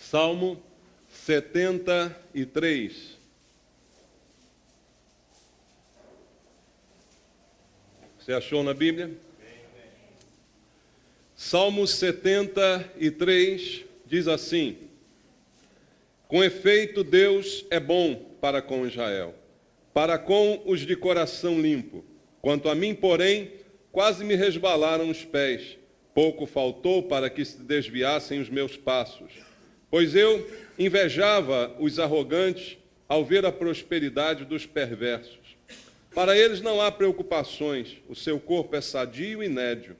Salmo 73. Você achou na Bíblia? Salmo 73 diz assim: com efeito, Deus é bom para com Israel, para com os de coração limpo. Quanto a mim, porém, quase me resbalaram os pés. Pouco faltou para que se desviassem os meus passos. Pois eu invejava os arrogantes ao ver a prosperidade dos perversos. Para eles não há preocupações, o seu corpo é sadio e nédio.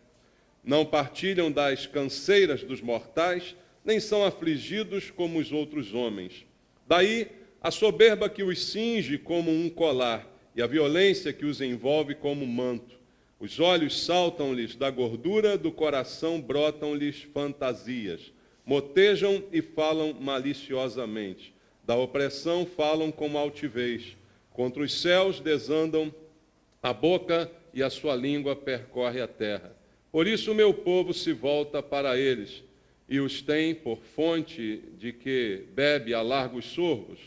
Não partilham das canseiras dos mortais, nem são afligidos como os outros homens. Daí a soberba que os cinge como um colar, e a violência que os envolve como um manto. Os olhos saltam-lhes da gordura, do coração brotam-lhes fantasias. Motejam e falam maliciosamente. Da opressão falam com altivez. Contra os céus desandam a boca e a sua língua percorre a terra. Por isso o meu povo se volta para eles e os tem por fonte de que bebe a largos sorvos.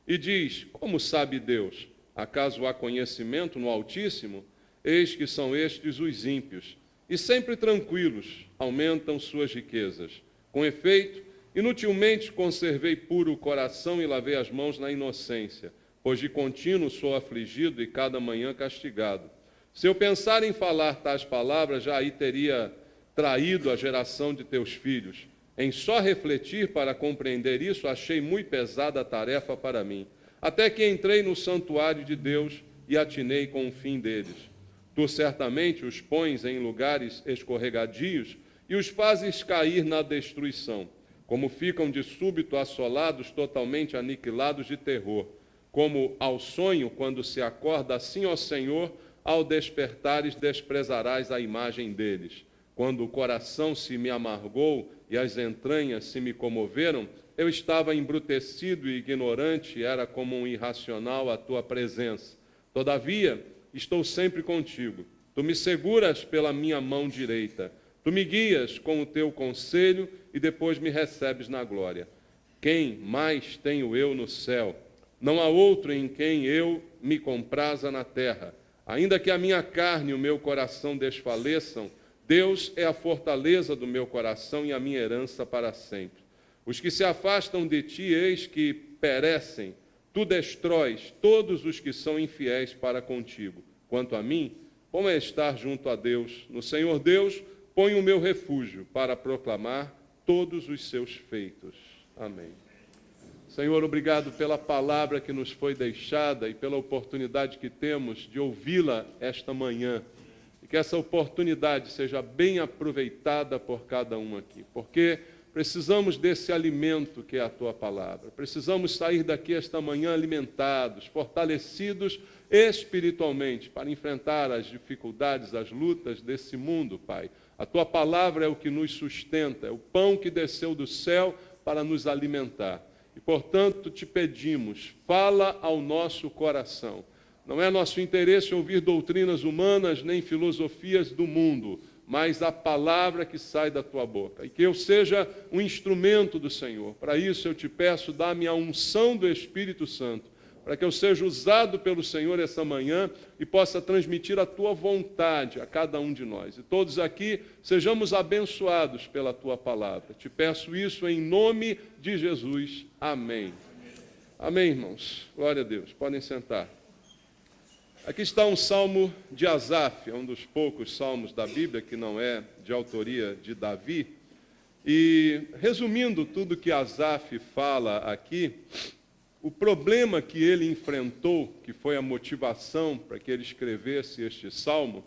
E diz: como sabe Deus? Acaso há conhecimento no Altíssimo? Eis que são estes os ímpios, e sempre tranquilos aumentam suas riquezas. Com efeito, inutilmente conservei puro o coração e lavei as mãos na inocência, pois de contínuo sou afligido e cada manhã castigado. Se eu pensar em falar tais palavras, já aí teria traído a geração de teus filhos. Em só refletir para compreender isso, achei muito pesada a tarefa para mim. Até que entrei no santuário de Deus e atinei com o fim deles. Tu certamente os pões em lugares escorregadios e os fazes cair na destruição. Como ficam de súbito assolados, totalmente aniquilados de terror. Como ao sonho, quando se acorda, assim, ó Senhor, ao despertares desprezarás a imagem deles. Quando o coração se me amargou e as entranhas se me comoveram, eu estava embrutecido e ignorante, era como um irracional à tua presença. Todavia, estou sempre contigo. Tu me seguras pela minha mão direita. Tu me guias com o teu conselho e depois me recebes na glória. Quem mais tenho eu no céu? Não há outro em quem eu me compraza na terra. Ainda que a minha carne e o meu coração desfaleçam, Deus é a fortaleza do meu coração e a minha herança para sempre. Os que se afastam de ti, eis que perecem. Tu destróis todos os que são infiéis para contigo. Quanto a mim, como é estar junto a Deus? No Senhor Deus, ponho o meu refúgio para proclamar todos os seus feitos. Amém. Senhor, obrigado pela palavra que nos foi deixada e pela oportunidade que temos de ouvi-la esta manhã. E que essa oportunidade seja bem aproveitada por cada um aqui, porque precisamos desse alimento que é a Tua palavra. Precisamos sair daqui esta manhã alimentados, fortalecidos espiritualmente para enfrentar as dificuldades, as lutas desse mundo, Pai. A Tua palavra é o que nos sustenta, é o pão que desceu do céu para nos alimentar. E, portanto, te pedimos, fala ao nosso coração. Não é nosso interesse ouvir doutrinas humanas nem filosofias do mundo, mas a palavra que sai da tua boca. E que eu seja um instrumento do Senhor. Para isso eu te peço, dá-me a unção do Espírito Santo, para que eu seja usado pelo Senhor essa manhã e possa transmitir a tua vontade a cada um de nós. E todos aqui sejamos abençoados pela tua palavra. Te peço isso em nome de Jesus. Amém. Amém, irmãos. Glória a Deus. Podem sentar. Aqui está um salmo de Asaf, é um dos poucos salmos da Bíblia que não é de autoria de Davi. E, resumindo tudo que Asaf fala aqui, o problema que ele enfrentou, que foi a motivação para que ele escrevesse este salmo,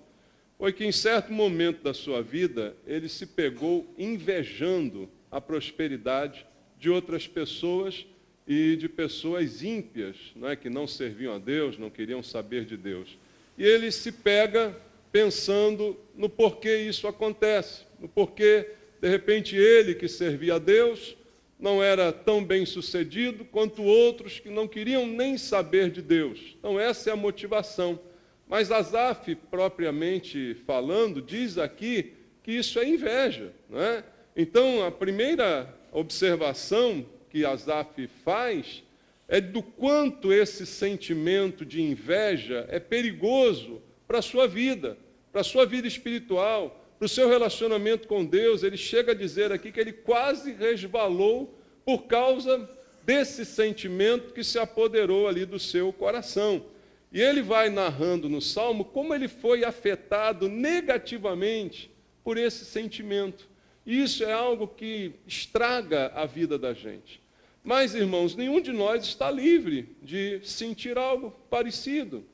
foi que em certo momento da sua vida, ele se pegou invejando a prosperidade de outras pessoas e de pessoas ímpias, que não serviam a Deus, não queriam saber de Deus. E ele se pega pensando no porquê isso acontece, no porquê, de repente, ele que servia a Deus não era tão bem sucedido quanto outros que não queriam nem saber de Deus. Então, essa é a motivação. Mas Asaf, propriamente falando, diz aqui que isso é inveja, não é? Então, a primeira observação que Asaf faz é do quanto esse sentimento de inveja é perigoso para a sua vida espiritual, para o seu relacionamento com Deus. Ele chega a dizer aqui que ele quase resvalou por causa desse sentimento que se apoderou ali do seu coração. E ele vai narrando no Salmo como ele foi afetado negativamente por esse sentimento. Isso é algo que estraga a vida da gente. Mas, irmãos, nenhum de nós está livre de sentir algo parecido.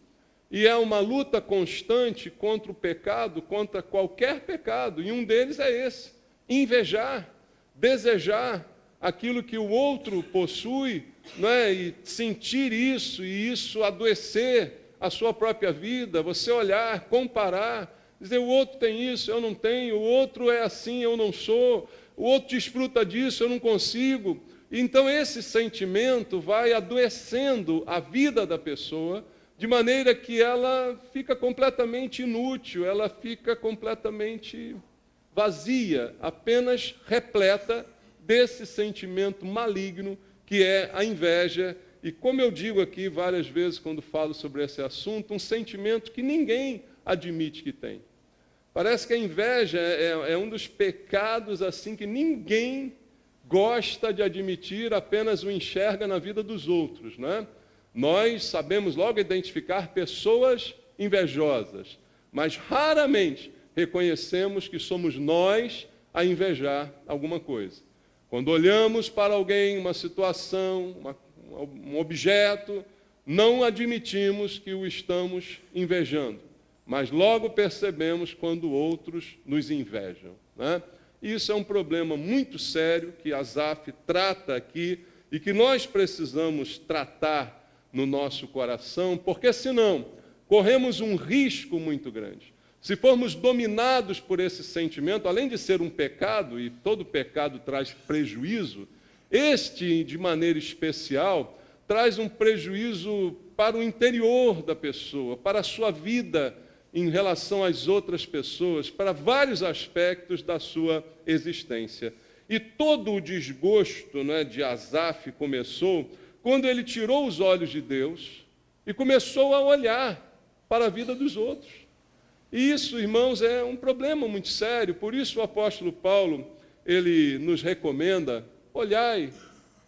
E é uma luta constante contra o pecado, contra qualquer pecado. E um deles é esse: invejar, desejar aquilo que o outro possui, né? E sentir isso, e isso adoecer a sua própria vida. Você olhar, comparar, dizer: o outro tem isso, eu não tenho, o outro é assim, eu não sou, o outro desfruta disso, eu não consigo. Então esse sentimento vai adoecendo a vida da pessoa, de maneira que ela fica completamente inútil, ela fica completamente vazia, apenas repleta desse sentimento maligno que é a inveja. E como eu digo aqui várias vezes quando falo sobre esse assunto, um sentimento que ninguém admite que tem. Parece que a inveja é um dos pecados assim que ninguém gosta de admitir, apenas o enxerga na vida dos outros, né? Nós sabemos logo identificar pessoas invejosas, mas raramente reconhecemos que somos nós a invejar alguma coisa. Quando olhamos para alguém, uma situação, um objeto, não admitimos que o estamos invejando, mas logo percebemos quando outros nos invejam, né? Isso é um problema muito sério que Asaf trata aqui e que nós precisamos tratar no nosso coração, porque senão corremos um risco muito grande. Se formos dominados por esse sentimento, além de ser um pecado, e todo pecado traz prejuízo, este, de maneira especial, traz um prejuízo para o interior da pessoa, para a sua vida em relação às outras pessoas, para vários aspectos da sua existência. E todo o desgosto, né, de Asaf começou quando ele tirou os olhos de Deus e começou a olhar para a vida dos outros. E isso, irmãos, é um problema muito sério. Por isso o apóstolo Paulo, ele nos recomenda: olhai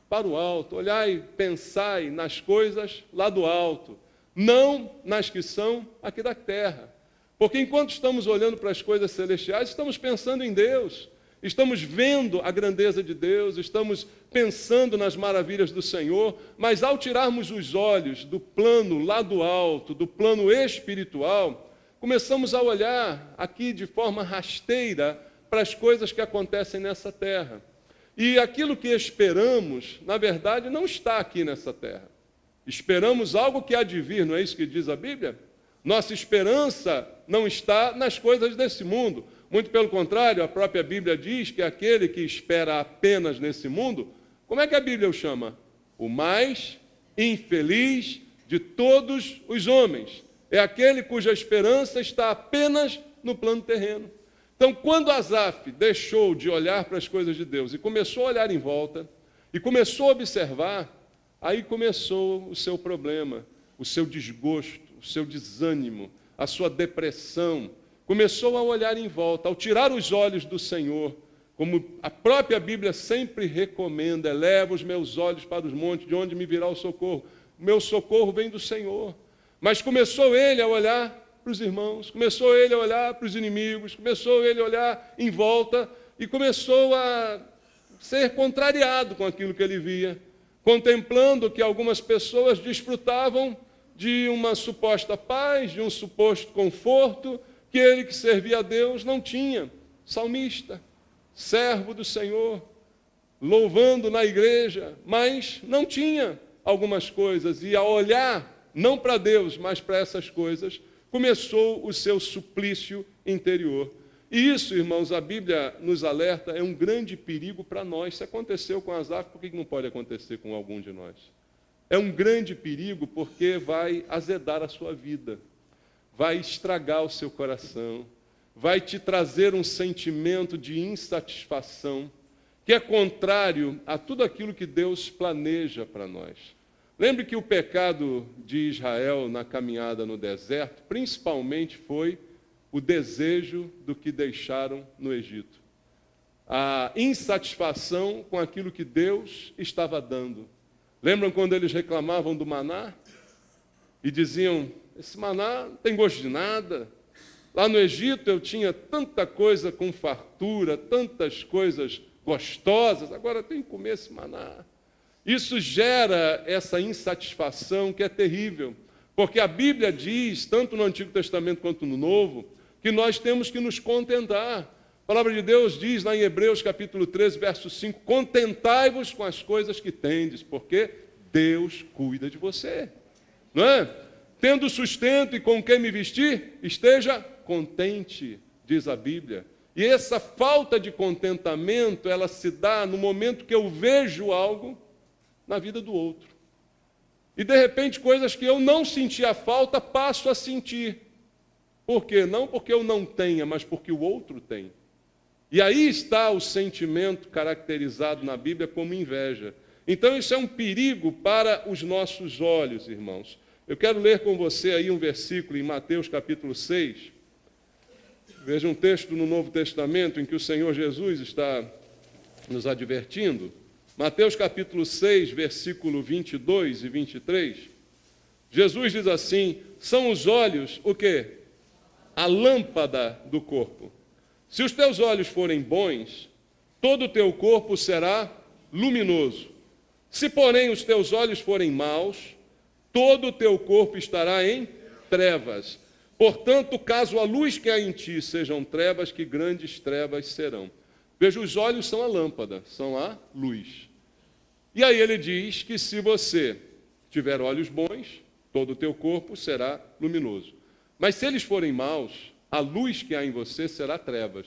para o alto, olhai, pensai nas coisas lá do alto, não nas que são aqui da terra. Porque enquanto estamos olhando para as coisas celestiais, estamos pensando em Deus, estamos vendo a grandeza de Deus, estamos pensando nas maravilhas do Senhor, mas ao tirarmos os olhos do plano lá do alto, do plano espiritual, começamos a olhar aqui de forma rasteira para as coisas que acontecem nessa terra. E aquilo que esperamos, na verdade, não está aqui nessa terra. Esperamos algo que há de vir, não é isso que diz a Bíblia? Nossa esperança não está nas coisas desse mundo. Muito pelo contrário, a própria Bíblia diz que aquele que espera apenas nesse mundo, como é que a Bíblia o chama? O mais infeliz de todos os homens. É aquele cuja esperança está apenas no plano terreno. Então, quando Asaf deixou de olhar para as coisas de Deus e começou a olhar em volta, e começou a observar, aí começou o seu problema, o seu desgosto, o seu desânimo, a sua depressão. Começou a olhar em volta, ao tirar os olhos do Senhor, como a própria Bíblia sempre recomenda: eleva os meus olhos para os montes, de onde me virá o socorro. O meu socorro vem do Senhor. Mas começou ele a olhar para os irmãos, começou ele a olhar para os inimigos, começou ele a olhar em volta e começou a ser contrariado com aquilo que ele via, contemplando que algumas pessoas desfrutavam de uma suposta paz, de um suposto conforto, que ele que servia a Deus não tinha. Salmista, servo do Senhor, louvando na igreja, mas não tinha algumas coisas, e ao olhar não para Deus, mas para essas coisas, começou o seu suplício interior. E isso, irmãos, a Bíblia nos alerta, é um grande perigo para nós. Se aconteceu com Asaf, por que não pode acontecer com algum de nós? É um grande perigo porque vai azedar a sua vida, vai estragar o seu coração, vai te trazer um sentimento de insatisfação que é contrário a tudo aquilo que Deus planeja para nós. Lembre que o pecado de Israel na caminhada no deserto, principalmente foi o desejo do que deixaram no Egito. A insatisfação com aquilo que Deus estava dando. Lembram quando eles reclamavam do maná? E diziam, esse maná não tem gosto de nada. Lá no Egito eu tinha tanta coisa com fartura, tantas coisas gostosas, agora tenho que comer esse maná. Isso gera essa insatisfação que é terrível, porque a Bíblia diz, tanto no Antigo Testamento quanto no Novo, que nós temos que nos contentar. A palavra de Deus diz lá em Hebreus capítulo 13, verso 5, contentai-vos com as coisas que tendes, porque Deus cuida de você. Não é? Tendo sustento e com quem me vestir, esteja contente, diz a Bíblia. E essa falta de contentamento, ela se dá no momento que eu vejo algo na vida do outro. E de repente coisas que eu não sentia falta, passo a sentir. Por quê? Não porque eu não tenha, mas porque o outro tem. E aí está o sentimento caracterizado na Bíblia como inveja. Então isso é um perigo para os nossos olhos, irmãos. Eu quero ler com você aí um versículo em Mateus capítulo 6. Veja um texto no Novo Testamento em que o Senhor Jesus está nos advertindo. Mateus capítulo 6, versículo 22 e 23. Jesus diz assim, são os olhos, o quê? A lâmpada do corpo. Se os teus olhos forem bons, todo o teu corpo será luminoso. Se, porém, os teus olhos forem maus, todo o teu corpo estará em trevas. Portanto, caso a luz que há em ti sejam trevas, que grandes trevas serão. Veja, os olhos são a lâmpada, são a luz. E aí ele diz que se você tiver olhos bons, todo o teu corpo será luminoso. Mas se eles forem maus, a luz que há em você será trevas.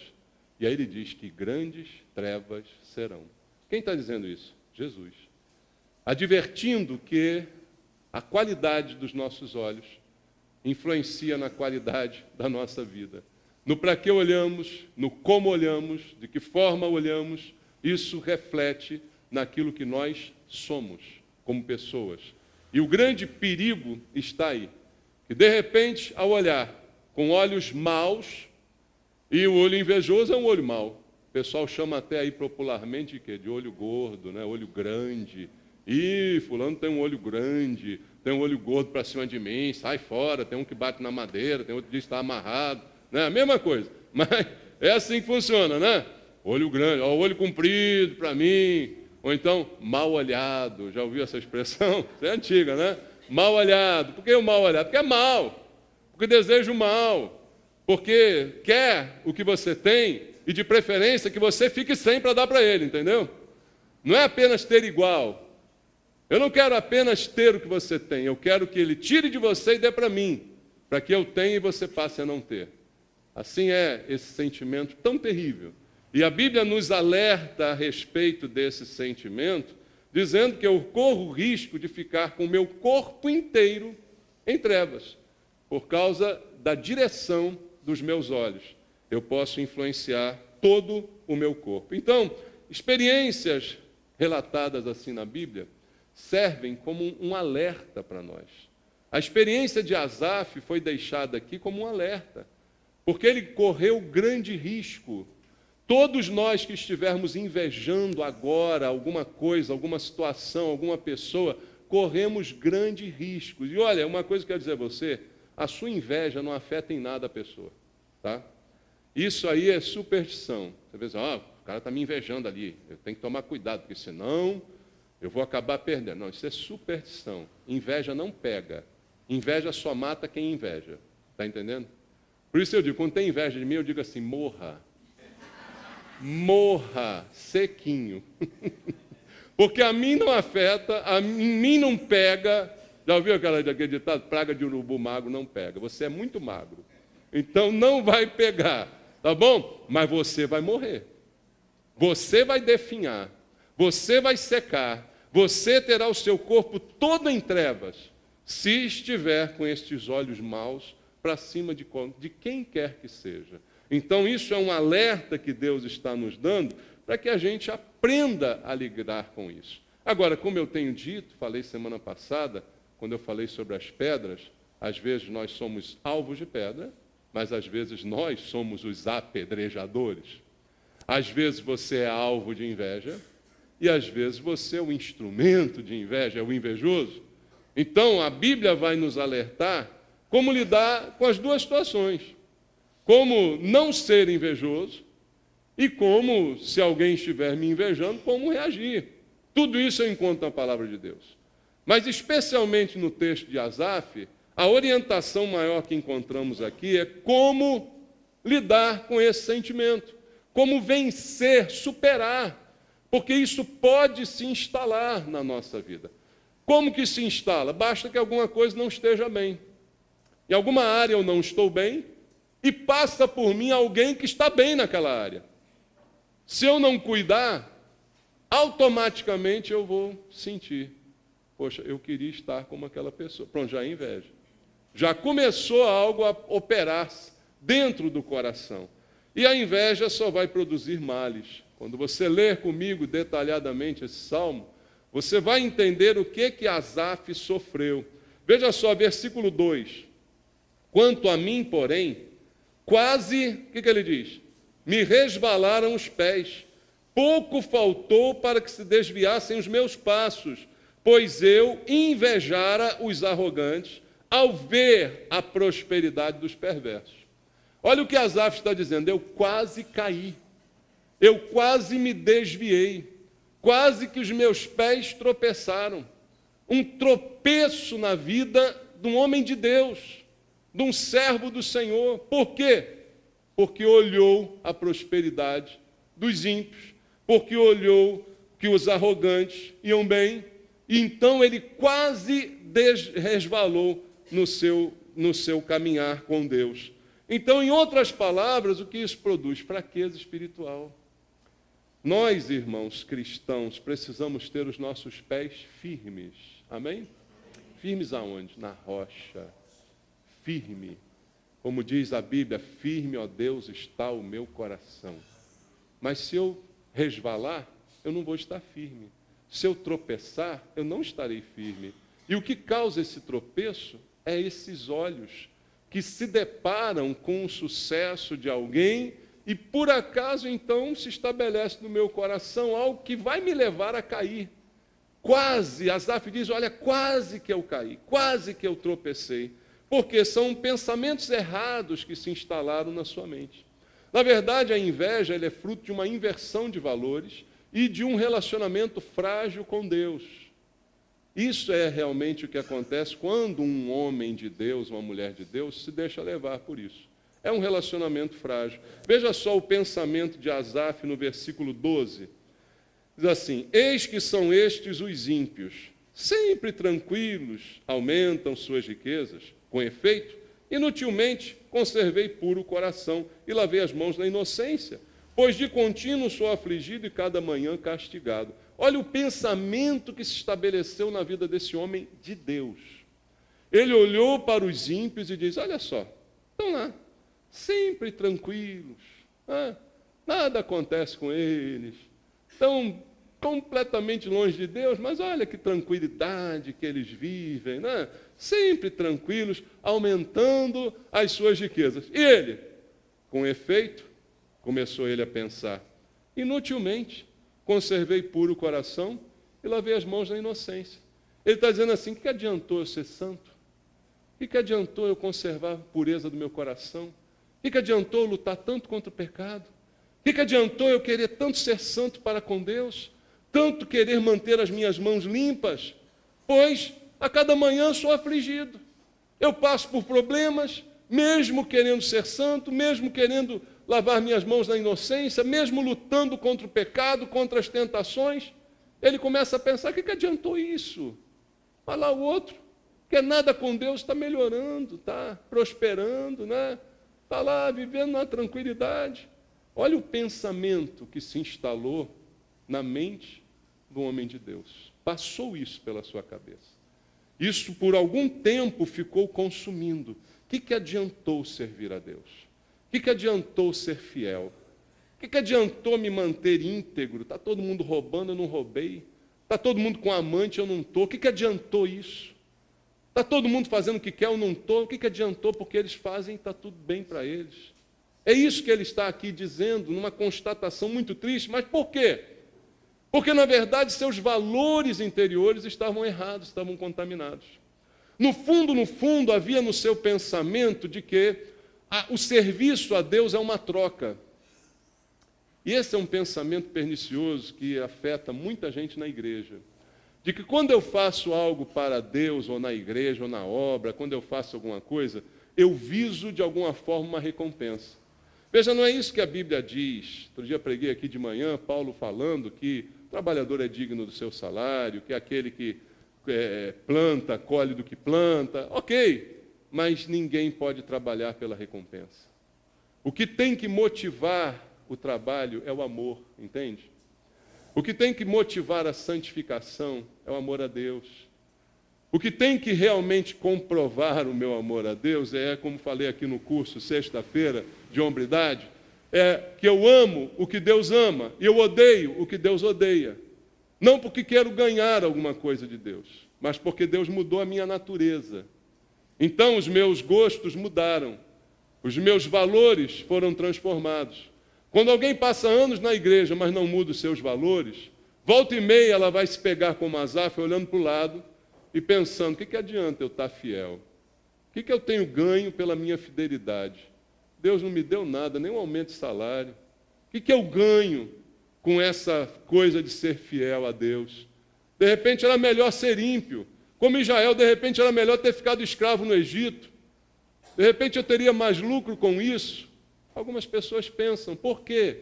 E aí ele diz que grandes trevas serão. Quem está dizendo isso? Jesus. Advertindo que a qualidade dos nossos olhos influencia na qualidade da nossa vida. No para que olhamos, no como olhamos, de que forma olhamos, isso reflete naquilo que nós somos como pessoas. E o grande perigo está aí, que de repente, ao olhar com olhos maus, e o olho invejoso é um olho mau. O pessoal chama até aí popularmente de quê? De olho gordo, né? Olho grande. Ih, fulano tem um olho grande, tem um olho gordo para cima de mim, sai fora, tem um que bate na madeira, tem outro que diz que está amarrado. Né? A mesma coisa, mas é assim que funciona, né? Olho grande, ó, olho comprido para mim, ou então mal olhado. Já ouviu essa expressão? Isso é antiga, né? Mal olhado. Por que o mal olhado? Porque é mal, porque deseja o mal, porque quer o que você tem e de preferência que você fique sem para dar para ele, entendeu? Não é apenas ter igual. Eu não quero apenas ter o que você tem, eu quero que ele tire de você e dê para mim, para que eu tenha e você passe a não ter. Assim é esse sentimento tão terrível. E a Bíblia nos alerta a respeito desse sentimento, dizendo que eu corro o risco de ficar com o meu corpo inteiro em trevas, por causa da direção dos meus olhos. Eu posso influenciar todo o meu corpo. Então, experiências relatadas assim na Bíblia servem como um alerta para nós. A experiência de Asaf foi deixada aqui como um alerta, porque ele correu grande risco. Todos nós que estivermos invejando agora alguma coisa, alguma situação, alguma pessoa, corremos grande risco. E olha, uma coisa que eu quero dizer a você, a sua inveja não afeta em nada a pessoa. Tá? Isso aí é superstição. Você vê assim, o cara está me invejando ali, eu tenho que tomar cuidado, porque senão eu vou acabar perdendo. Não, isso é superstição. Inveja não pega. Inveja só mata quem inveja. Está entendendo? Por isso eu digo, quando tem inveja de mim, eu digo assim, morra. Morra, sequinho. Porque a mim não afeta, a mim não pega. Já ouviu aquele ditado? Praga de urubu magro não pega. Você é muito magro. Então não vai pegar, tá bom? Mas você vai morrer. Você vai definhar. Você vai secar. Você terá o seu corpo todo em trevas, se estiver com estes olhos maus para cima de quem quer que seja. Então, isso é um alerta que Deus está nos dando para que a gente aprenda a lidar com isso. Agora, como eu tenho dito, falei semana passada, quando eu falei sobre as pedras, às vezes nós somos alvos de pedra, mas às vezes nós somos os apedrejadores. Às vezes você é alvo de inveja, e às vezes você é o instrumento de inveja, é o invejoso. Então, a Bíblia vai nos alertar como lidar com as duas situações. Como não ser invejoso e como, se alguém estiver me invejando, como reagir. Tudo isso eu encontro na palavra de Deus. Mas, especialmente no texto de Asaf, a orientação maior que encontramos aqui é como lidar com esse sentimento, como vencer, superar, porque isso pode se instalar na nossa vida. Como que se instala? Basta que alguma coisa não esteja bem. Em alguma área eu não estou bem e passa por mim alguém que está bem naquela área. Se eu não cuidar, automaticamente eu vou sentir, poxa, eu queria estar como aquela pessoa. Pronto, já é inveja. Já começou algo a operar-se dentro do coração. E a inveja só vai produzir males. Quando você ler comigo detalhadamente esse salmo, você vai entender o que Asaf sofreu. Veja só, versículo 2. Quanto a mim, porém, quase, o que ele diz? Me resvalaram os pés. Pouco faltou para que se desviassem os meus passos, pois eu invejara os arrogantes ao ver a prosperidade dos perversos. Olha o que Asaf está dizendo, eu quase caí, eu quase me desviei, quase que os meus pés tropeçaram. Um tropeço na vida de um homem de Deus, de um servo do Senhor. Por quê? Porque olhou a prosperidade dos ímpios, porque olhou que os arrogantes iam bem, e então ele quase resvalou no seu caminhar com Deus. Então, em outras palavras, o que isso produz? Fraqueza espiritual. Nós, irmãos cristãos, precisamos ter os nossos pés firmes. Amém? Firmes aonde? Na rocha. Firme. Como diz a Bíblia, firme, ó Deus, está o meu coração. Mas se eu resvalar, eu não vou estar firme. Se eu tropeçar, eu não estarei firme. E o que causa esse tropeço é esses olhos que se deparam com o sucesso de alguém e, por acaso, então, se estabelece no meu coração algo que vai me levar a cair. Quase, Asaf diz, olha, quase que eu caí, quase que eu tropecei. Porque são pensamentos errados que se instalaram na sua mente. Na verdade, a inveja é fruto de uma inversão de valores e de um relacionamento frágil com Deus. Isso é realmente o que acontece quando um homem de Deus, uma mulher de Deus, se deixa levar por isso. É um relacionamento frágil. Veja só o pensamento de Asaf no versículo 12. Diz assim, eis que são estes os ímpios, sempre tranquilos, aumentam suas riquezas. Com efeito, inutilmente conservei puro o coração e lavei as mãos na inocência, pois de contínuo sou afligido e cada manhã castigado. Olha o pensamento que se estabeleceu na vida desse homem de Deus. Ele olhou para os ímpios e diz, olha só, estão lá, sempre tranquilos, nada acontece com eles, estão completamente longe de Deus, mas olha que tranquilidade que eles vivem, né? Sempre tranquilos, aumentando as suas riquezas. E ele, com efeito, começou ele a pensar, inutilmente, conservei puro o coração e lavei as mãos na inocência. Ele está dizendo assim, o que adiantou eu ser santo? O que adiantou eu conservar a pureza do meu coração? O que adiantou eu lutar tanto contra o pecado? O que adiantou eu querer tanto ser santo para com Deus? Tanto querer manter as minhas mãos limpas? Pois a cada manhã sou afligido. Eu passo por problemas, mesmo querendo ser santo, mesmo querendo lavar minhas mãos na inocência, mesmo lutando contra o pecado, contra as tentações. Ele começa a pensar, o que adiantou isso? Olha lá o outro, quer nada com Deus, está melhorando, está prosperando, né? Está lá vivendo na tranquilidade. Olha o pensamento que se instalou na mente do homem de Deus. Passou isso pela sua cabeça. Isso por algum tempo ficou consumindo. O que adiantou servir a Deus? O que adiantou ser fiel? O que adiantou me manter íntegro? Está todo mundo roubando, eu não roubei. Está todo mundo com amante, eu não estou. O que adiantou isso? Está todo mundo fazendo o que quer, eu não estou. O que adiantou? Porque eles fazem e está tudo bem para eles. É isso que ele está aqui dizendo, numa constatação muito triste. Mas por quê? Porque, na verdade, seus valores interiores estavam errados, estavam contaminados. No fundo, havia no seu pensamento de que o serviço a Deus é uma troca. E esse é um pensamento pernicioso que afeta muita gente na igreja. De que quando eu faço algo para Deus, ou na igreja, ou na obra, quando eu faço alguma coisa, eu viso de alguma forma uma recompensa. Veja, não é isso que a Bíblia diz. Outro dia preguei aqui de manhã, Paulo falando que o trabalhador é digno do seu salário, que é aquele que planta, colhe do que planta. Ok, mas ninguém pode trabalhar pela recompensa. O que tem que motivar o trabalho é o amor, entende? O que tem que motivar a santificação é o amor a Deus. O que tem que realmente comprovar o meu amor a Deus é, como falei aqui no curso, sexta-feira, de hombridade, é que eu amo o que Deus ama e eu odeio o que Deus odeia. Não porque quero ganhar alguma coisa de Deus, mas porque Deus mudou a minha natureza. Então os meus gostos mudaram, os meus valores foram transformados. Quando alguém passa anos na igreja, mas não muda os seus valores, volta e meia ela vai se pegar como Asaf, olhando para o lado e pensando, o que adianta eu estar fiel? O que eu tenho ganho pela minha fidelidade? Deus não me deu nada, nem um aumento de salário. O que eu ganho com essa coisa de ser fiel a Deus? De repente era melhor ser ímpio. Como Israel, de repente era melhor ter ficado escravo no Egito. De repente eu teria mais lucro com isso. Algumas pessoas pensam, por quê?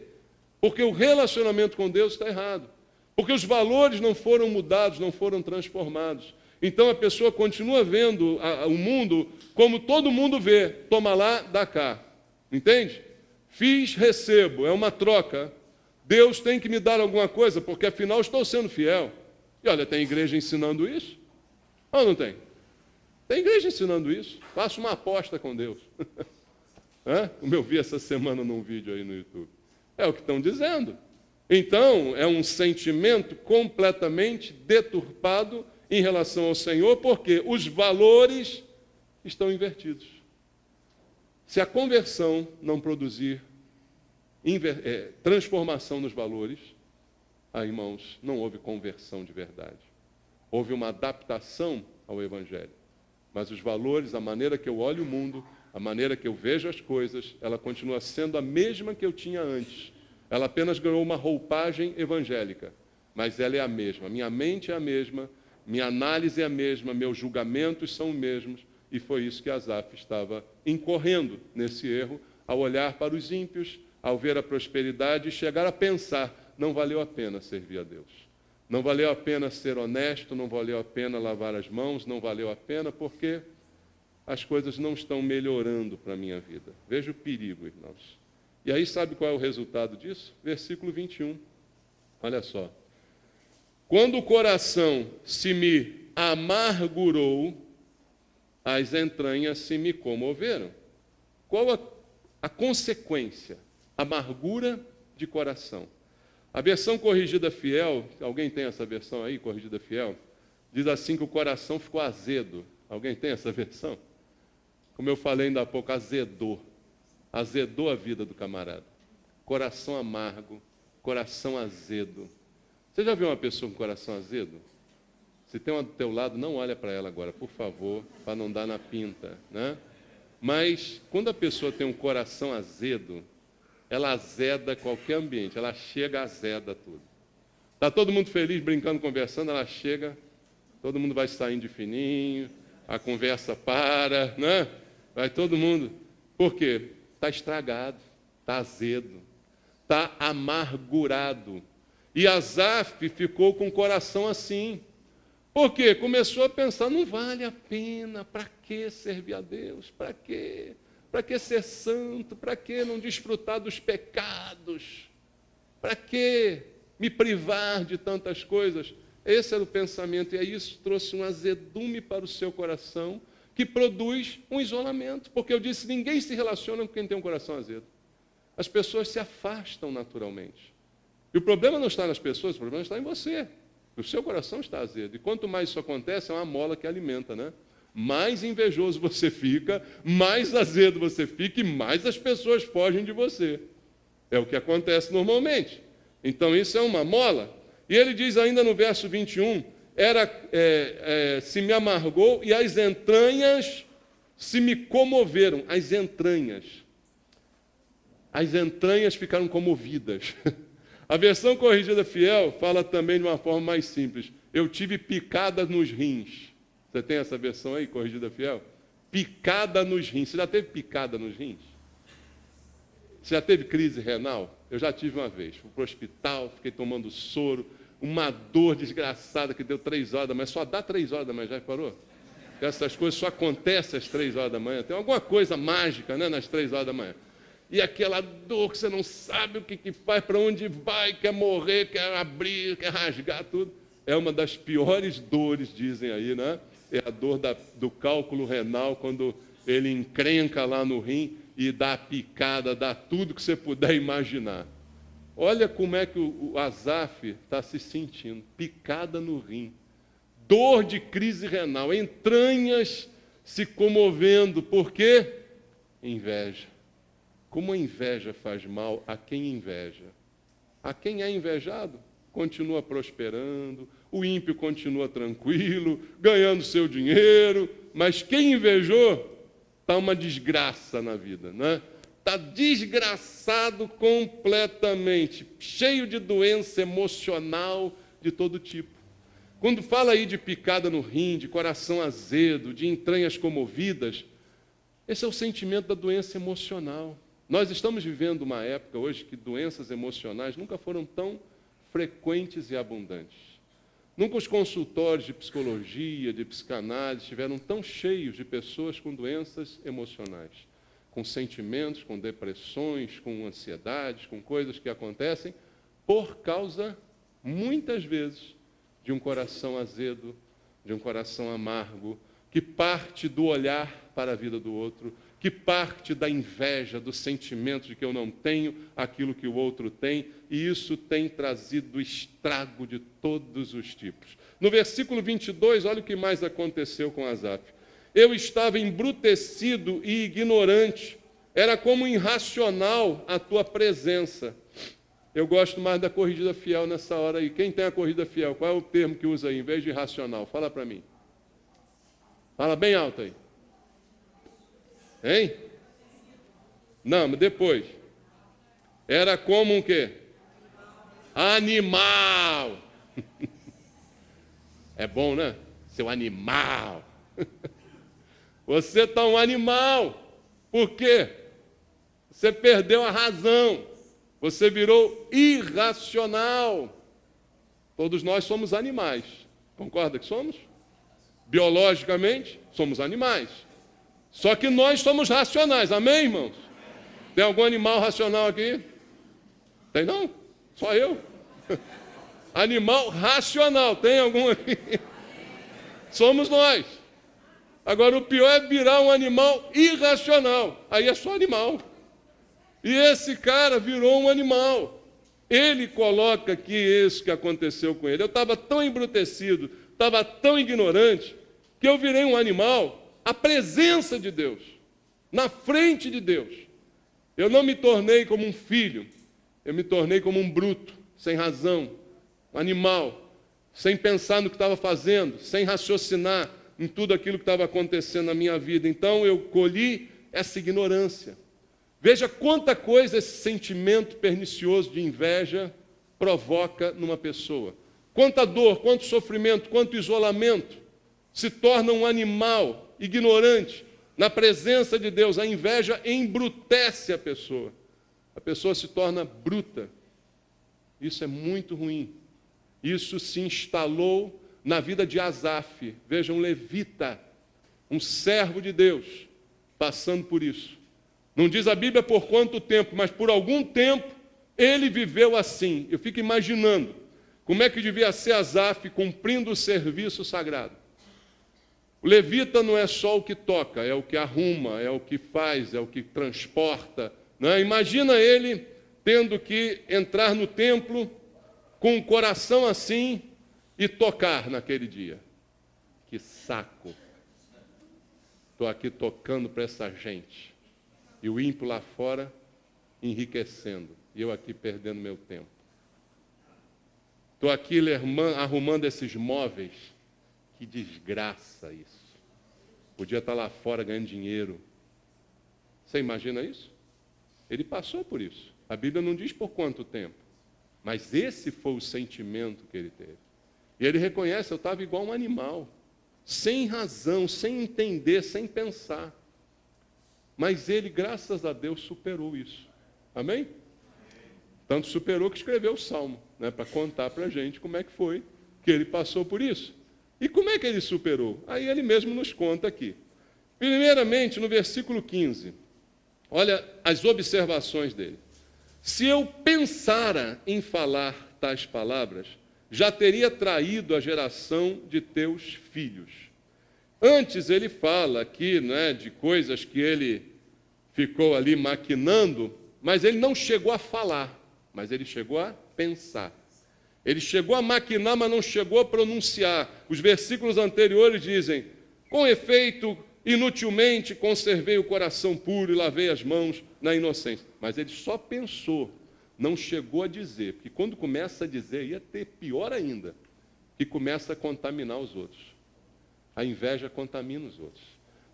Porque o relacionamento com Deus está errado. Porque os valores não foram mudados, não foram transformados. Então a pessoa continua vendo o mundo como todo mundo vê. Toma lá, dá cá. Entende? Fiz, recebo, é uma troca. Deus tem que me dar alguma coisa, porque afinal estou sendo fiel. E olha, tem igreja ensinando isso? Ou não tem? Tem igreja ensinando isso. Faça uma aposta com Deus. Como eu vi essa semana num vídeo aí no YouTube. É o que estão dizendo. Então, é um sentimento completamente deturpado em relação ao Senhor, porque os valores estão invertidos. Se a conversão não produzir transformação nos valores, irmãos, não houve conversão de verdade. Houve uma adaptação ao Evangelho. Mas os valores, a maneira que eu olho o mundo, a maneira que eu vejo as coisas, ela continua sendo a mesma que eu tinha antes. Ela apenas ganhou uma roupagem evangélica, mas ela é a mesma. Minha mente é a mesma, minha análise é a mesma, meus julgamentos são os mesmos, e foi isso que Asaf estava incorrendo nesse erro, ao olhar para os ímpios, ao ver a prosperidade e chegar a pensar, não valeu a pena servir a Deus. Não valeu a pena ser honesto, não valeu a pena lavar as mãos, não valeu a pena porque as coisas não estão melhorando para a minha vida. Veja o perigo, irmãos. E aí sabe qual é o resultado disso? Versículo 21. Olha só. Quando o coração se me amargurou, as entranhas se me comoveram. Qual a consequência? Amargura de coração. A versão corrigida fiel, alguém tem essa versão aí, corrigida fiel? Diz assim que o coração ficou azedo. Alguém tem essa versão? Como eu falei ainda há pouco, azedou. Azedou a vida do camarada. Coração amargo, coração azedo. Você já viu uma pessoa com coração azedo? Se tem uma do teu lado, não olha para ela agora, por favor, para não dar na pinta, né? Mas quando a pessoa tem um coração azedo, ela azeda qualquer ambiente, ela chega, azeda tudo. Está todo mundo feliz, brincando, conversando, ela chega, todo mundo vai saindo de fininho, a conversa para, né? Vai todo mundo. Por quê? Está estragado, está azedo, está amargurado. E Asaf ficou com o coração assim. Por quê? Começou a pensar, não vale a pena, para que servir a Deus? Para quê? Para que ser santo? Para que não desfrutar dos pecados? Para que me privar de tantas coisas? Esse era o pensamento, e aí isso trouxe um azedume para o seu coração, que produz um isolamento. Porque eu disse, ninguém se relaciona com quem tem um coração azedo. as pessoas se afastam naturalmente. E o problema não está nas pessoas, o problema está em você. O seu coração está azedo. E quanto mais isso acontece, é uma mola que alimenta, né? Mais invejoso você fica, mais azedo você fica e mais as pessoas fogem de você. É o que acontece normalmente. Então isso é uma mola. E ele diz ainda no verso 21, se me amargou e as entranhas se me comoveram. As entranhas ficaram comovidas. A versão corrigida fiel fala também de uma forma mais simples. Eu tive picada nos rins. Você tem essa versão aí, corrigida fiel? Picada nos rins. Você já teve picada nos rins? Você já teve crise renal? Eu já tive uma vez. Fui para o hospital, fiquei tomando soro, uma dor desgraçada que deu 3 horas da manhã. Só dá 3 horas da manhã, já reparou? Essas coisas só acontecem às 3 horas da manhã. Tem alguma coisa mágica, né, nas 3 horas da manhã. E aquela dor que você não sabe o que faz, para onde vai, quer morrer, quer abrir, quer rasgar tudo. É uma das piores dores, dizem aí, né? É a dor do cálculo renal, quando ele encrenca lá no rim e dá a picada, dá tudo que você puder imaginar. Olha como é que o Asaf está se sentindo, picada no rim. Dor de crise renal, entranhas se comovendo. Por quê? Inveja. Como a inveja faz mal a quem inveja. A quem é invejado, continua prosperando, o ímpio continua tranquilo, ganhando seu dinheiro, mas quem invejou, está uma desgraça na vida, né? Está desgraçado completamente, cheio de doença emocional de todo tipo. Quando fala aí de picada no rim, de coração azedo, de entranhas comovidas, esse é o sentimento da doença emocional. Nós estamos vivendo uma época hoje que doenças emocionais nunca foram tão frequentes e abundantes. Nunca os consultórios de psicologia, de psicanálise estiveram tão cheios de pessoas com doenças emocionais, com sentimentos, com depressões, com ansiedades, com coisas que acontecem por causa, muitas vezes, de um coração azedo, de um coração amargo, que parte do olhar para a vida do outro, que parte da inveja, do sentimento de que eu não tenho aquilo que o outro tem, e isso tem trazido estrago de todos os tipos. No versículo 22, olha o que mais aconteceu com Asaf. Eu estava embrutecido e ignorante, era como irracional a tua presença. Eu gosto mais da corrigida fiel nessa hora aí. Quem tem a corrigida fiel? Qual é o termo que usa aí, em vez de irracional? Fala para mim. Fala bem alto aí. Hein? Não, mas depois. Era como um quê? Animal. É bom, né? Seu animal. Você está um animal. Por quê? Você perdeu a razão. Você virou irracional. Todos nós somos animais. Concorda que somos? Biologicamente, somos animais. Só que nós somos racionais, amém, irmãos? Tem algum animal racional aqui? Tem não? Só eu? Animal racional, tem algum aqui? Somos nós. Agora o pior é virar um animal irracional. Aí é só animal. E esse cara virou um animal. Ele coloca aqui isso que aconteceu com ele. Eu estava tão embrutecido, estava tão ignorante, que eu virei um animal. A presença de Deus, na frente de Deus. Eu não me tornei como um filho, eu me tornei como um bruto, sem razão, um animal, sem pensar no que estava fazendo, sem raciocinar em tudo aquilo que estava acontecendo na minha vida. Então eu colhi essa ignorância. Veja quanta coisa esse sentimento pernicioso de inveja provoca numa pessoa. Quanta dor, quanto sofrimento, quanto isolamento. Se torna um animal ignorante na presença de Deus. A inveja embrutece a pessoa. A pessoa se torna bruta. Isso é muito ruim. Isso se instalou na vida de Asaf. Veja, um levita, um servo de Deus, passando por isso. Não diz a Bíblia por quanto tempo, mas por algum tempo ele viveu assim. Eu fico imaginando como é que devia ser Asaf cumprindo o serviço sagrado. O levita não é só o que toca, é o que arruma, é o que faz, é o que transporta, Né? Imagina ele tendo que entrar no templo com o coração assim e tocar naquele dia. Que saco! Estou aqui tocando para essa gente. E o ímpio lá fora enriquecendo. E eu aqui perdendo meu tempo. Estou aqui arrumando esses móveis. Que desgraça isso. Podia estar lá fora ganhando dinheiro. Você imagina isso? Ele passou por isso. A Bíblia não diz por quanto tempo. Mas esse foi o sentimento que ele teve. E ele reconhece, eu estava igual um animal. Sem razão, sem entender, sem pensar. Mas ele, graças a Deus, superou isso. Amém? Tanto superou que escreveu o Salmo, né, para contar para a gente como é que foi que ele passou por isso. E como é que ele superou? Aí ele mesmo nos conta aqui. Primeiramente, no versículo 15, olha as observações dele. Se eu pensara em falar tais palavras, já teria traído a geração de teus filhos. Antes ele fala aqui, né, de coisas que ele ficou ali maquinando, mas ele não chegou a falar, mas ele chegou a pensar. Ele chegou a maquinar, mas não chegou a pronunciar. Os versículos anteriores dizem, com efeito, inutilmente conservei o coração puro e lavei as mãos na inocência. Mas ele só pensou, não chegou a dizer, porque quando começa a dizer, ia ter pior ainda, que começa a contaminar os outros. A inveja contamina os outros.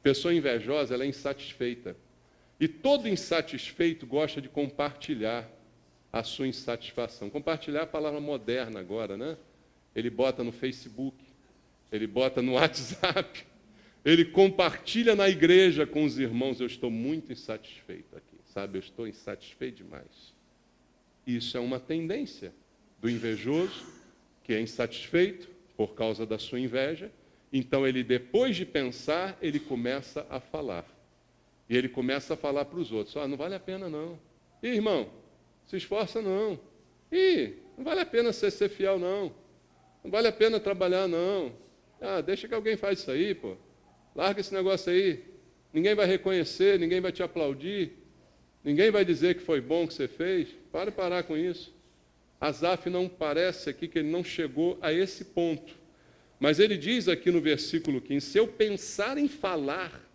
Pessoa invejosa, ela é insatisfeita. E todo insatisfeito gosta de compartilhar a sua insatisfação. Compartilhar é a palavra moderna agora, né? Ele bota no Facebook, ele bota no WhatsApp, ele compartilha na igreja com os irmãos. Eu estou muito insatisfeito aqui, sabe? Eu estou insatisfeito demais. Isso é uma tendência do invejoso, que é insatisfeito por causa da sua inveja. Então, ele, depois de pensar, ele começa a falar. E ele começa a falar para os outros, não vale a pena não. Ih, irmão, se esforça não. Ih, não vale a pena você ser fiel não. Não vale a pena trabalhar não. Deixa que alguém faz isso aí, pô. Larga esse negócio aí. Ninguém vai reconhecer, ninguém vai te aplaudir. Ninguém vai dizer que foi bom o que você fez. Parar com isso. Asaf não parece aqui que ele não chegou a esse ponto. Mas ele diz aqui no versículo 15, se eu pensar em falar,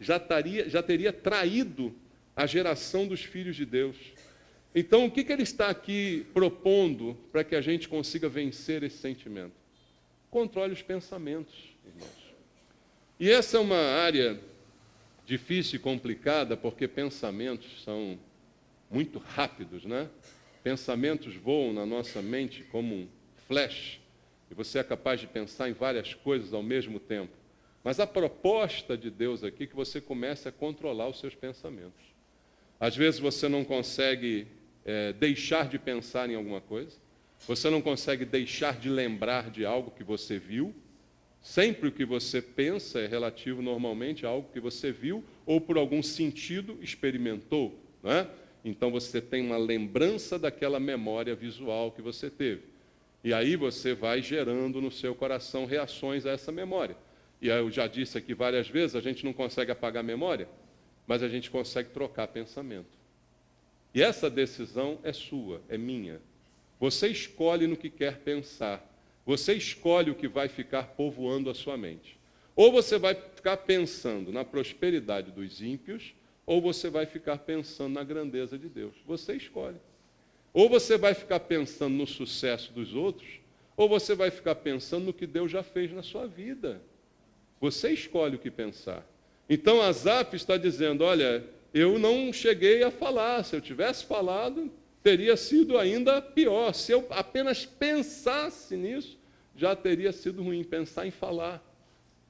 já teria traído a geração dos filhos de Deus. Então, o que ele está aqui propondo para que a gente consiga vencer esse sentimento? Controle os pensamentos, irmãos. E essa é uma área difícil e complicada, porque pensamentos são muito rápidos, né? Pensamentos voam na nossa mente como um flash, e você é capaz de pensar em várias coisas ao mesmo tempo. Mas a proposta de Deus aqui é que você comece a controlar os seus pensamentos. Às vezes você não consegue deixar de pensar em alguma coisa, você não consegue deixar de lembrar de algo que você viu. Sempre o que você pensa é relativo normalmente a algo que você viu ou por algum sentido experimentou, não é? Então você tem uma lembrança daquela memória visual que você teve. E aí você vai gerando no seu coração reações a essa memória. E eu já disse aqui várias vezes, a gente não consegue apagar a memória, mas a gente consegue trocar pensamento. E essa decisão é sua, é minha. Você escolhe no que quer pensar. Você escolhe o que vai ficar povoando a sua mente. Ou você vai ficar pensando na prosperidade dos ímpios, ou você vai ficar pensando na grandeza de Deus. Você escolhe. Ou você vai ficar pensando no sucesso dos outros, ou você vai ficar pensando no que Deus já fez na sua vida. Você escolhe o que pensar. Então, Asaf está dizendo, olha, eu não cheguei a falar. Se eu tivesse falado, teria sido ainda pior. Se eu apenas pensasse nisso, já teria sido ruim. Pensar em falar.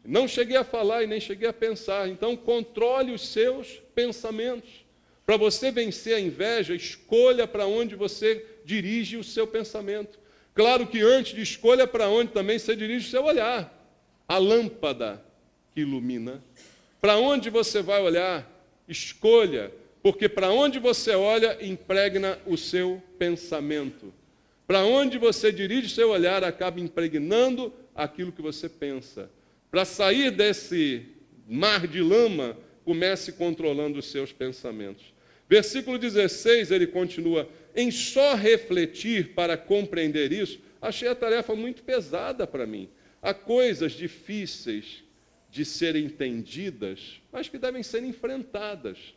Não cheguei a falar e nem cheguei a pensar. Então, controle os seus pensamentos. Para você vencer a inveja, escolha para onde você dirige o seu pensamento. Claro que antes de escolha para onde também você dirige o seu olhar. A lâmpada que ilumina. Para onde você vai olhar? Escolha, porque para onde você olha, impregna o seu pensamento. Para onde você dirige o seu olhar, acaba impregnando aquilo que você pensa. Para sair desse mar de lama, comece controlando os seus pensamentos. Versículo 16, ele continua: em só refletir para compreender isso, achei a tarefa muito pesada para mim. Há coisas difíceis de serem entendidas, mas que devem ser enfrentadas.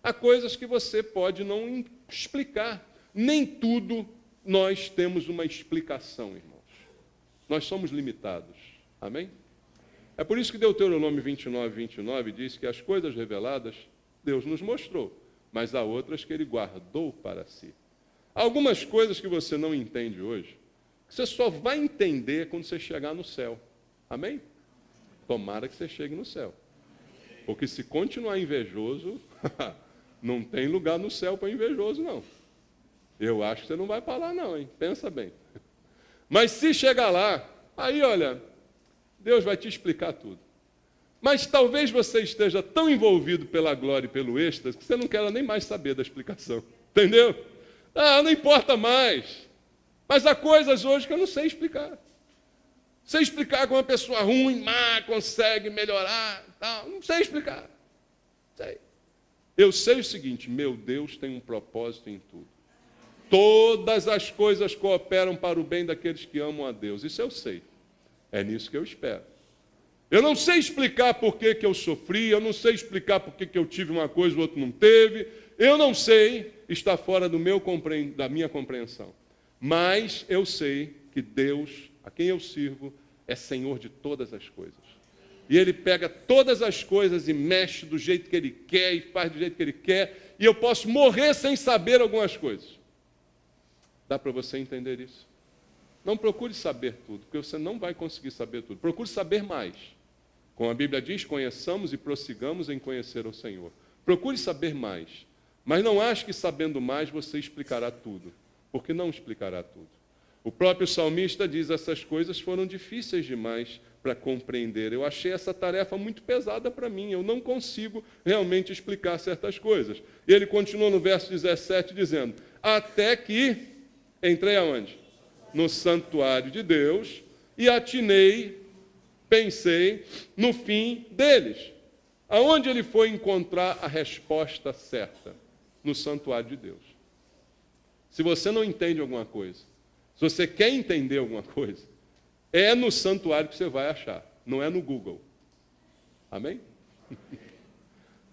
Há coisas que você pode não explicar. Nem tudo nós temos uma explicação, irmãos. Nós somos limitados. Amém? É por isso que Deuteronômio 29 diz que as coisas reveladas Deus nos mostrou, mas há outras que Ele guardou para si. Há algumas coisas que você não entende hoje, que você só vai entender quando você chegar no céu. Amém? Tomara que você chegue no céu. Porque se continuar invejoso, não tem lugar no céu para invejoso, não. Eu acho que você não vai para lá, não, hein? Pensa bem. Mas se chegar lá, aí, olha, Deus vai te explicar tudo. Mas talvez você esteja tão envolvido pela glória e pelo êxtase que você não quer nem mais saber da explicação. Entendeu? Ah, não importa mais. Mas há coisas hoje que eu não sei explicar. Sei explicar como uma pessoa ruim, má, consegue melhorar, tal. Não sei explicar. Sei. Eu sei o seguinte: meu Deus tem um propósito em tudo. Todas as coisas cooperam para o bem daqueles que amam a Deus. Isso eu sei. É nisso que eu espero. Eu não sei explicar por que eu sofri, eu não sei explicar por que eu tive uma coisa e o outro não teve. Eu não sei, está fora da minha compreensão. Mas eu sei que Deus, a quem eu sirvo, é Senhor de todas as coisas. E Ele pega todas as coisas e mexe do jeito que Ele quer e faz do jeito que Ele quer. E eu posso morrer sem saber algumas coisas. Dá para você entender isso? Não procure saber tudo, porque você não vai conseguir saber tudo. Procure saber mais. Como a Bíblia diz, conheçamos e prossigamos em conhecer o Senhor. Procure saber mais. Mas não ache que sabendo mais você explicará tudo, porque não explicará tudo. O próprio salmista diz: essas coisas foram difíceis demais para compreender. Eu achei essa tarefa muito pesada para mim. Eu não consigo realmente explicar certas coisas. E ele continua no verso 17 dizendo: até que entrei aonde? No santuário de Deus e pensei no fim deles. Aonde ele foi encontrar a resposta certa? No santuário de Deus. Se você não entende alguma coisa, se você quer entender alguma coisa, é no santuário que você vai achar, não é no Google. Amém?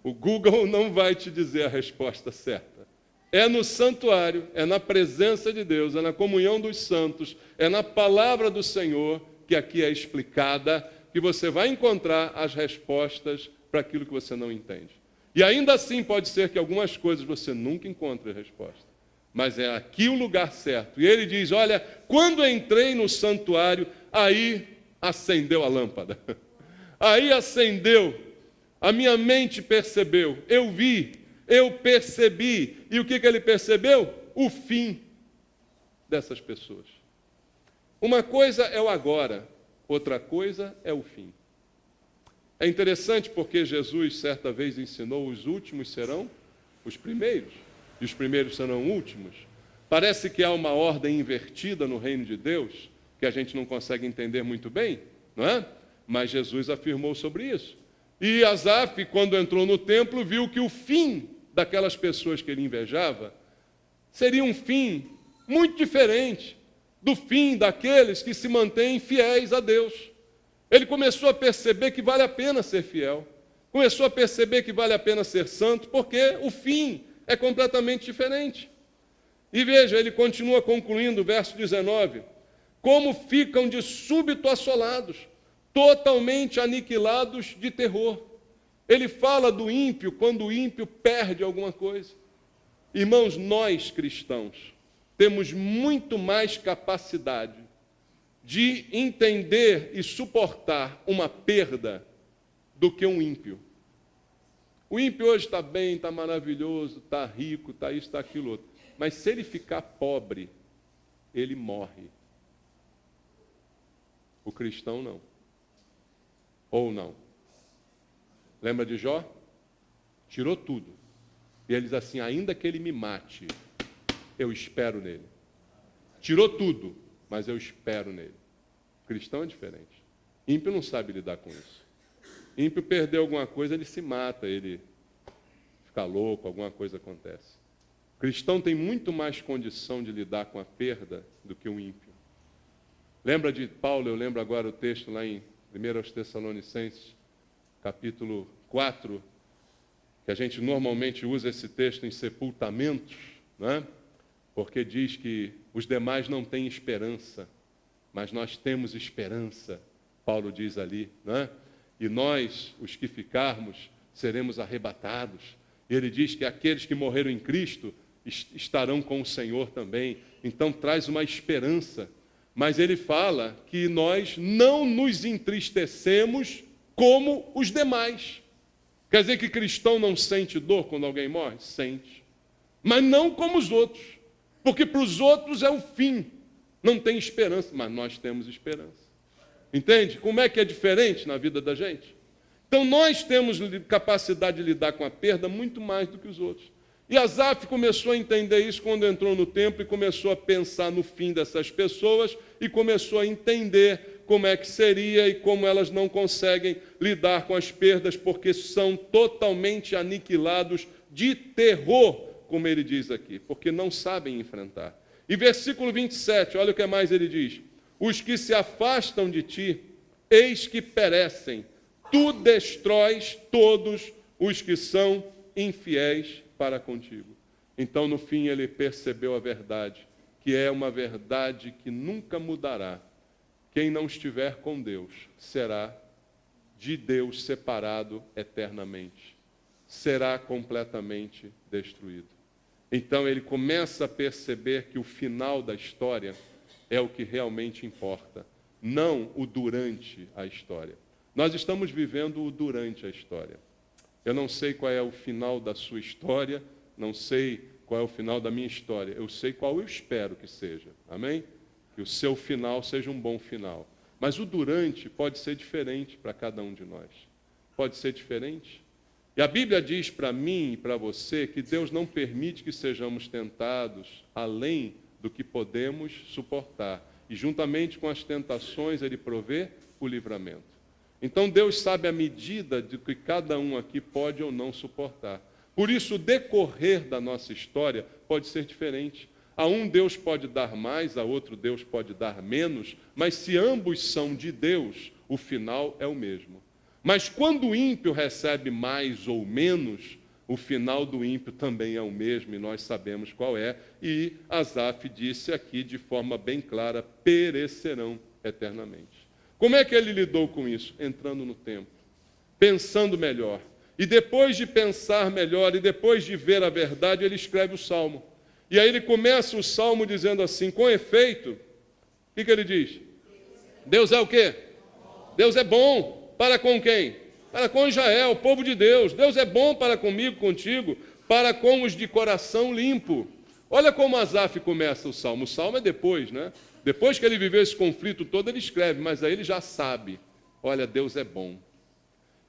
O Google não vai te dizer a resposta certa. É no santuário, é na presença de Deus, é na comunhão dos santos, é na palavra do Senhor, que aqui é explicada, que você vai encontrar as respostas para aquilo que você não entende. E ainda assim pode ser que algumas coisas você nunca encontre a resposta. Mas é aqui o lugar certo. E ele diz: olha, quando entrei no santuário, aí acendeu a lâmpada. Aí acendeu. A minha mente percebeu. Eu vi, eu percebi. E o que ele percebeu? O fim dessas pessoas. Uma coisa é o agora, outra coisa é o fim. É interessante porque Jesus certa vez ensinou: os últimos serão os primeiros, e os primeiros serão últimos. Parece que há uma ordem invertida no reino de Deus, que a gente não consegue entender muito bem, não é? Mas Jesus afirmou sobre isso. E Asaf, quando entrou no templo, viu que o fim daquelas pessoas que ele invejava seria um fim muito diferente do fim daqueles que se mantêm fiéis a Deus. Ele começou a perceber que vale a pena ser fiel. Começou a perceber que vale a pena ser santo, porque o fim é completamente diferente. E veja, ele continua concluindo o verso 19. Como ficam de súbito assolados, totalmente aniquilados de terror. Ele fala do ímpio quando o ímpio perde alguma coisa. Irmãos, nós cristãos temos muito mais capacidade de entender e suportar uma perda do que um ímpio. O ímpio hoje está bem, está maravilhoso, está rico, está isso, está aquilo outro. Mas se ele ficar pobre, ele morre. O cristão não. Ou não. Lembra de Jó? Tirou tudo. E ele diz assim: ainda que ele me mate, eu espero nele. Tirou tudo, mas eu espero nele. O cristão é diferente. Ímpio não sabe lidar com isso. Ímpio perdeu alguma coisa, ele se mata, ele ficar louco, alguma coisa acontece. O cristão tem muito mais condição de lidar com a perda do que o ímpio. Lembra de Paulo, eu lembro agora o texto lá em 1 Tessalonicenses, capítulo 4, que a gente normalmente usa esse texto em sepultamentos, né? Porque diz que os demais não têm esperança, mas nós temos esperança, Paulo diz ali, né? E nós, os que ficarmos, seremos arrebatados. E ele diz que aqueles que morreram em Cristo estarão com o Senhor também. Então traz uma esperança. Mas ele fala que nós não nos entristecemos como os demais. Quer dizer que cristão não sente dor quando alguém morre? Sente. Mas não como os outros. Porque para os outros é o fim. Não tem esperança, mas nós temos esperança. Entende? Como é que é diferente na vida da gente? Então nós temos capacidade de lidar com a perda muito mais do que os outros. E Asaf começou a entender isso quando entrou no templo e começou a pensar no fim dessas pessoas e começou a entender como é que seria e como elas não conseguem lidar com as perdas porque são totalmente aniquilados de terror, como ele diz aqui, porque não sabem enfrentar. E versículo 27, olha o que mais ele diz. Os que se afastam de ti, eis que perecem. Tu destróis todos os que são infiéis para contigo. Então, no fim, ele percebeu a verdade, que é uma verdade que nunca mudará. Quem não estiver com Deus será de Deus separado eternamente. Será completamente destruído. Então, ele começa a perceber que o final da história é o que realmente importa, não o durante a história. Nós estamos vivendo o durante a história. Eu não sei qual é o final da sua história, não sei qual é o final da minha história. Eu sei qual eu espero que seja. Amém? Que o seu final seja um bom final. Mas o durante pode ser diferente para cada um de nós. Pode ser diferente. E a Bíblia diz para mim e para você que Deus não permite que sejamos tentados além do que podemos suportar. E juntamente com as tentações, Ele provê o livramento. Então Deus sabe a medida de que cada um aqui pode ou não suportar. Por isso, o decorrer da nossa história pode ser diferente. A um Deus pode dar mais, a outro Deus pode dar menos, mas se ambos são de Deus, o final é o mesmo. Mas quando o ímpio recebe mais ou menos, o final do ímpio também é o mesmo, e nós sabemos qual é. E Asaf disse aqui de forma bem clara, perecerão eternamente. Como é que ele lidou com isso? Entrando no templo, pensando melhor. E depois de pensar melhor, e depois de ver a verdade, ele escreve o Salmo. E aí ele começa o Salmo dizendo assim, com efeito, o que ele diz? Deus é o quê? Deus é bom. Para com quem? Para com Israel, o povo de Deus. Deus é bom para comigo, contigo, para com os de coração limpo. Olha como Asaf começa o Salmo. O Salmo é depois, né? Depois que ele viveu esse conflito todo, ele escreve, mas aí ele já sabe. Olha, Deus é bom.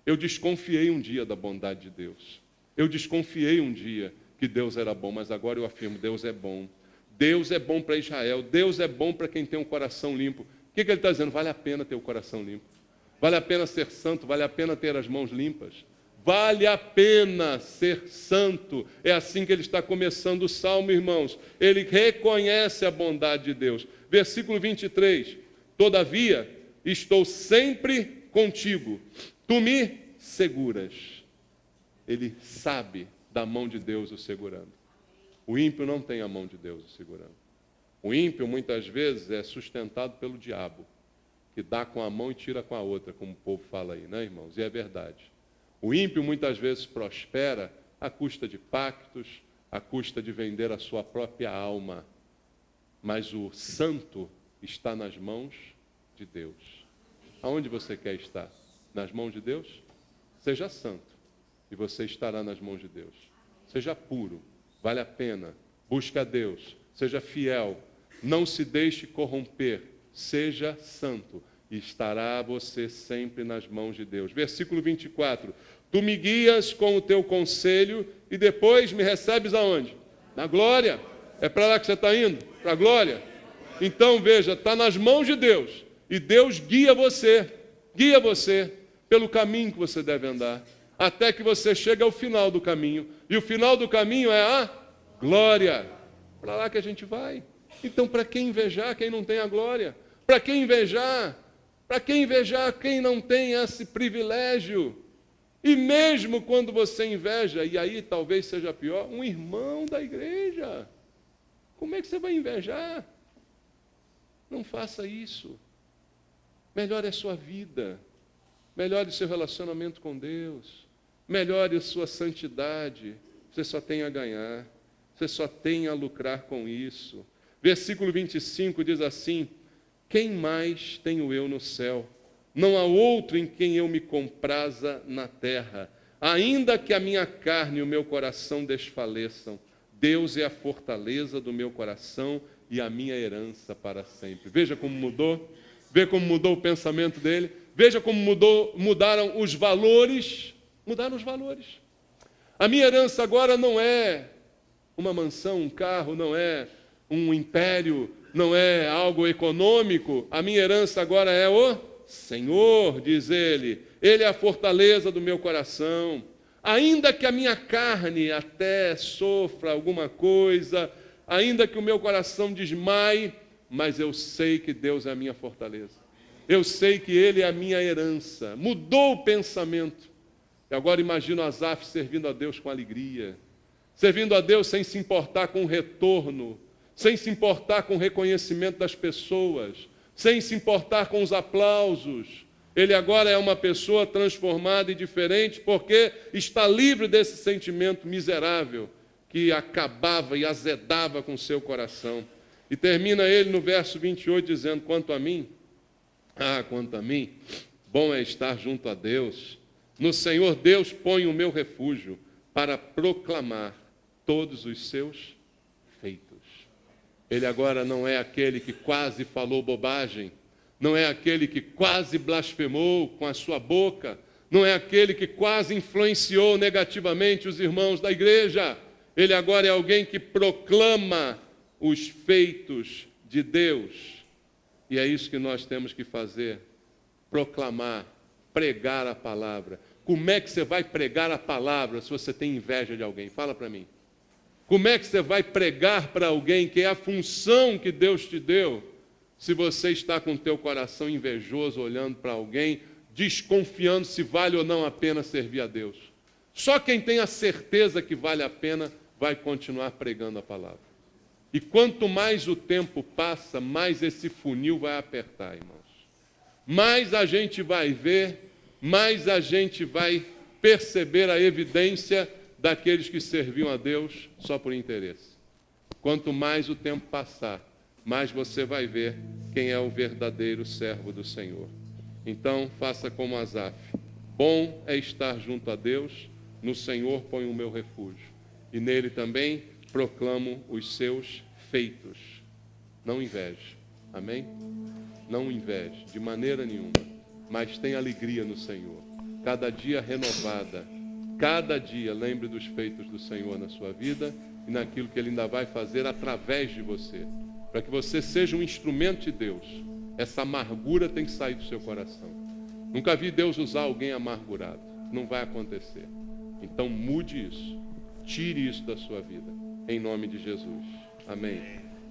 Eu desconfiei um dia da bondade de Deus. Eu desconfiei um dia que Deus era bom, mas agora eu afirmo, Deus é bom. Deus é bom para Israel. Deus é bom para quem tem um coração limpo. O que ele está dizendo? Vale a pena ter o coração limpo. Vale a pena ser santo, vale a pena ter as mãos limpas. Vale a pena ser santo. É assim que ele está começando o Salmo, irmãos. Ele reconhece a bondade de Deus. Versículo 23. Todavia, estou sempre contigo. Tu me seguras. Ele sabe da mão de Deus o segurando. O ímpio não tem a mão de Deus o segurando. O ímpio, muitas vezes, é sustentado pelo diabo, que dá com a mão e tira com a outra, como o povo fala aí, né, irmãos? E é verdade. O ímpio muitas vezes prospera à custa de pactos, à custa de vender a sua própria alma. Mas o santo está nas mãos de Deus. Aonde você quer estar? Nas mãos de Deus? Seja santo e você estará nas mãos de Deus. Seja puro, vale a pena. Busque a Deus, seja fiel, não se deixe corromper. Seja santo e estará você sempre nas mãos de Deus. Versículo 24. Tu me guias com o teu conselho e depois me recebes aonde? Na glória. É para lá que você está indo? Para a glória? Então, veja, está nas mãos de Deus. E Deus guia você pelo caminho que você deve andar. até que você chegue ao final do caminho. E o final do caminho é a glória. Para lá que a gente vai. Então, para que invejar quem não tem a glória? Para que invejar? Para que invejar quem não tem esse privilégio? E mesmo quando você inveja, e aí talvez seja pior, um irmão da igreja, como é que você vai invejar? Não faça isso. Melhore a sua vida. Melhore o seu relacionamento com Deus. Melhore a sua santidade. Você só tem a ganhar. Você só tem a lucrar com isso. Versículo 25 diz assim: quem mais tenho eu no céu? Não há outro em quem eu me compraza na terra. Ainda que a minha carne e o meu coração desfaleçam, Deus é a fortaleza do meu coração e a minha herança para sempre. Veja como mudou. Veja como mudou o pensamento dele. Veja como mudaram os valores. Mudaram os valores. A minha herança agora não é uma mansão, um carro, não é um império, não é algo econômico. A minha herança agora é o Senhor, diz ele. Ele é a fortaleza do meu coração. Ainda que a minha carne até sofra alguma coisa, ainda que o meu coração desmaie, mas eu sei que Deus é a minha fortaleza. Eu sei que Ele é a minha herança. Mudou o pensamento. E agora imagino Asaf servindo a Deus com alegria. Servindo a Deus sem se importar com o retorno, sem se importar com o reconhecimento das pessoas, sem se importar com os aplausos. Ele agora é uma pessoa transformada e diferente porque está livre desse sentimento miserável que acabava e azedava com o seu coração. E termina ele no verso 28 dizendo: quanto a mim, bom é estar junto a Deus. No Senhor Deus ponho o meu refúgio para proclamar todos os seus feitos. Ele agora não é aquele que quase falou bobagem, não é aquele que quase blasfemou com a sua boca, não é aquele que quase influenciou negativamente os irmãos da igreja. Ele agora é alguém que proclama os feitos de Deus. E é isso que nós temos que fazer, proclamar, pregar a palavra. Como é que você vai pregar a palavra se você tem inveja de alguém? Fala para mim. Como é que você vai pregar para alguém, que é a função que Deus te deu, se você está com o teu coração invejoso, olhando para alguém, desconfiando se vale ou não a pena servir a Deus? Só quem tem a certeza que vale a pena vai continuar pregando a palavra. E quanto mais o tempo passa, mais esse funil vai apertar, irmãos. Mais a gente vai ver, mais a gente vai perceber a evidência daqueles que serviam a Deus só por interesse. Quanto mais o tempo passar, mais você vai ver quem é o verdadeiro servo do Senhor. Então, faça como Asaf. Bom é estar junto a Deus, no Senhor ponho o meu refúgio. E nele também proclamo os seus feitos. Não inveje. Amém? Não inveje, de maneira nenhuma. Mas tenha alegria no Senhor. Cada dia renovada. Cada dia lembre dos feitos do Senhor na sua vida e naquilo que Ele ainda vai fazer através de você. Para que você seja um instrumento de Deus. Essa amargura tem que sair do seu coração. Nunca vi Deus usar alguém amargurado. Não vai acontecer. Então mude isso. Tire isso da sua vida. Em nome de Jesus. Amém.